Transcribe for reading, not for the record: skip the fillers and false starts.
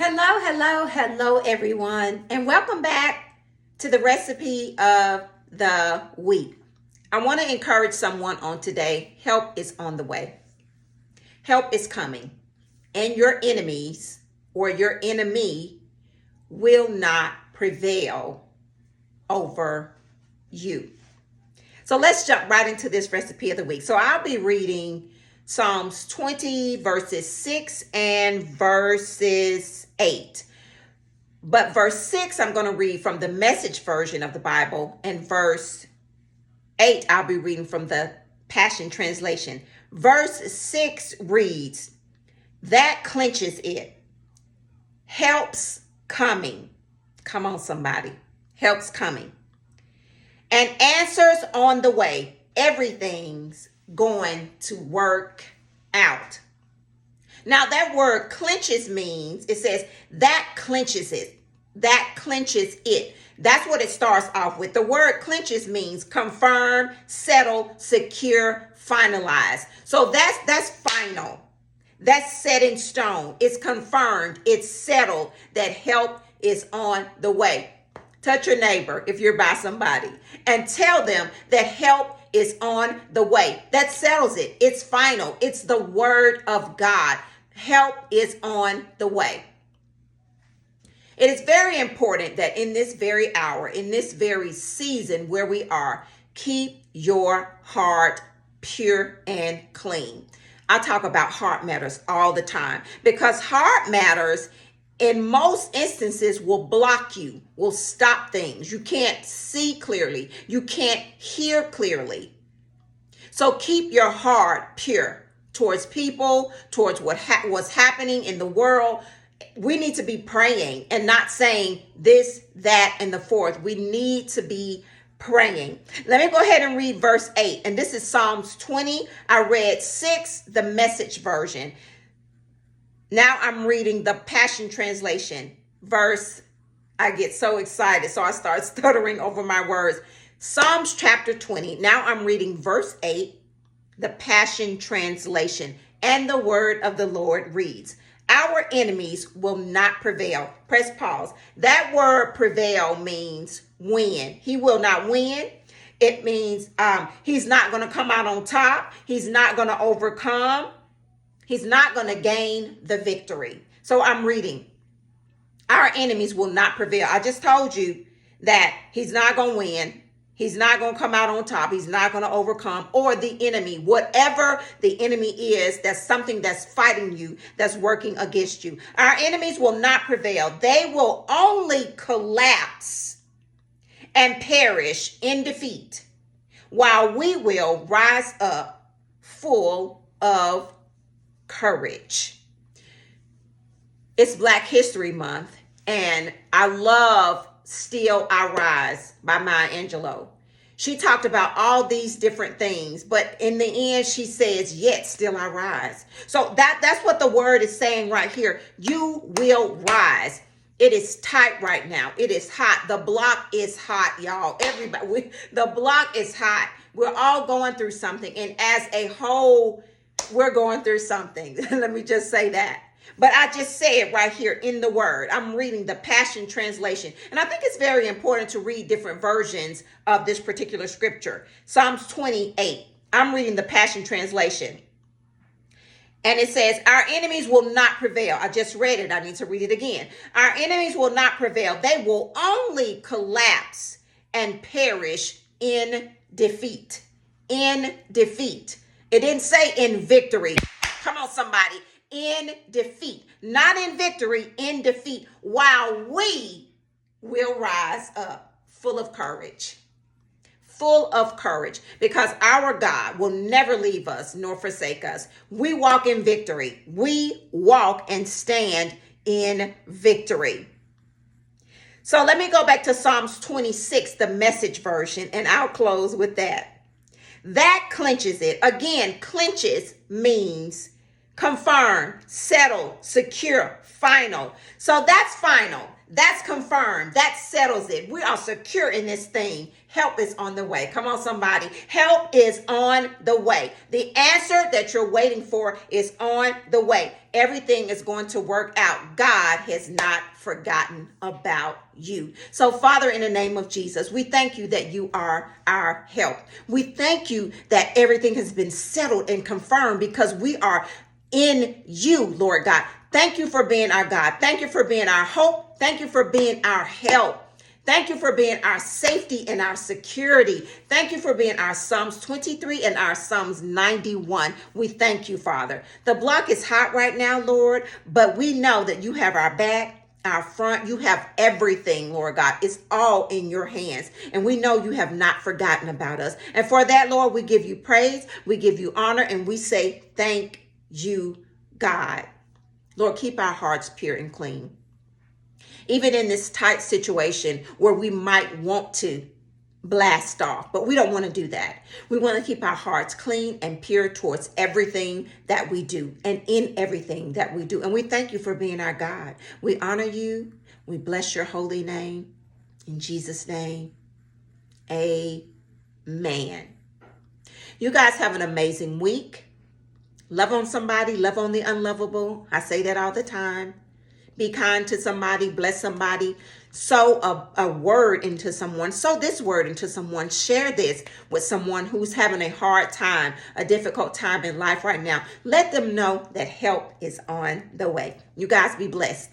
Hello, everyone, and welcome back to the recipe of the week. I want to encourage someone on today. Help is on the way. Help is coming, and your enemies or your enemy will not prevail over you. So let's jump right into this recipe of the week. So I'll be reading Psalms 20 verses 6 and verses 8. But verse 6, I'm going to read from the Message version of the Bible. And verse 8, I'll be reading from the Passion Translation. Verse 6 reads, "That clinches it. Help's coming." Come on, somebody. Help's coming. "And answers on the way. Everything's going to work out." Now that word clinches means, it says that clinches it. That clinches it. That's what it starts off with. The word clinches means confirm, settle, secure, finalize. So that's final. That's set in stone. It's confirmed. It's settled that help is on the way. Touch your neighbor if you're by somebody and tell them that help is on the way. That settles it. It's final. It's the word of God. Help is on the way. It is very important that in this very hour, in this very season where we are, keep your heart pure and clean. I talk about heart matters all the time because heart matters in most instances will block you, will stop things. You can't see clearly. You can't hear clearly. So keep your heart pure towards people, towards what's happening in the world. We need to be praying and not saying this, that, and the fourth. We need to be praying. Let me go ahead and read verse 8. And this is Psalms 20. I read 6, the Message version. Now I'm reading the Passion Translation. I get so excited, so I start stuttering over my words. Psalms chapter 20. Now I'm reading verse 8, the Passion Translation. And the word of the Lord reads, "Our enemies will not prevail." Press pause. That word prevail means win. He will not win. It means he's not going to come out on top. He's not going to overcome. He's not going to gain the victory. So I'm reading. Our enemies will not prevail. I just told you that he's not going to win. He's not going to come out on top. He's not going to overcome, or the enemy, whatever the enemy is, that's something that's fighting you, that's working against you. Our enemies will not prevail. They will only collapse and perish in defeat, while we will rise up full of courage. It's Black History Month, and I love Still I Rise by Maya Angelou. She talked about all these different things, but in the end, she says, yet still I rise. So that's what the word is saying right here. You will rise. It is tight right now. It is hot. The block is hot, y'all. Everybody, the block is hot. We're all going through something. And as a whole, we're going through something. Let me just say that. But I just say it right here in the word. I'm reading the Passion Translation. And I think it's very important to read different versions of this particular scripture. Psalms 28. I'm reading the Passion Translation. And it says, our enemies will not prevail. I just read it. I need to read it again. Our enemies will not prevail. They will only collapse and perish in defeat. In defeat. It didn't say in victory. Come on, somebody. In defeat. Not in victory, in defeat. While we will rise up full of courage. Full of courage, because our God will never leave us nor forsake us. We walk in victory. We walk and stand in victory. So let me go back to Psalms 26, the Message version, and I'll close with that. That clinches it. Again, clinches means confirm, settle, secure, final. So that's final. That's confirmed. That settles it. We are secure in this thing. Help is on the way. Come on, somebody. Help is on the way. The answer that you're waiting for is on the way. Everything is going to work out. God has not forgotten about you. So, Father, in the name of Jesus, we thank you that you are our help. We thank you that everything has been settled and confirmed because we are in you, Lord God. Thank you for being our God. Thank you for being our hope. Thank you for being our help. Thank you for being our safety and our security. Thank you for being our Psalms 23 and our Psalms 91. We thank you, Father. The block is hot right now, Lord, but we know that you have our back, our front. You have everything, Lord God. It's all in your hands. And we know you have not forgotten about us. And for that, Lord, we give you praise, we give you honor, and we say thank you, God. Lord, keep our hearts pure and clean. Even in this tight situation where we might want to blast off, but we don't want to do that. We want to keep our hearts clean and pure towards everything that we do and in everything that we do. And we thank you for being our God. We honor you. We bless your holy name. In Jesus' name, amen. You guys have an amazing week. Love on somebody, love on the unlovable. I say that all the time. Be kind to somebody, bless somebody, sow a word into someone, sow this word into someone, share this with someone who's having a hard time, a difficult time in life right now. Let them know that help is on the way. You guys be blessed.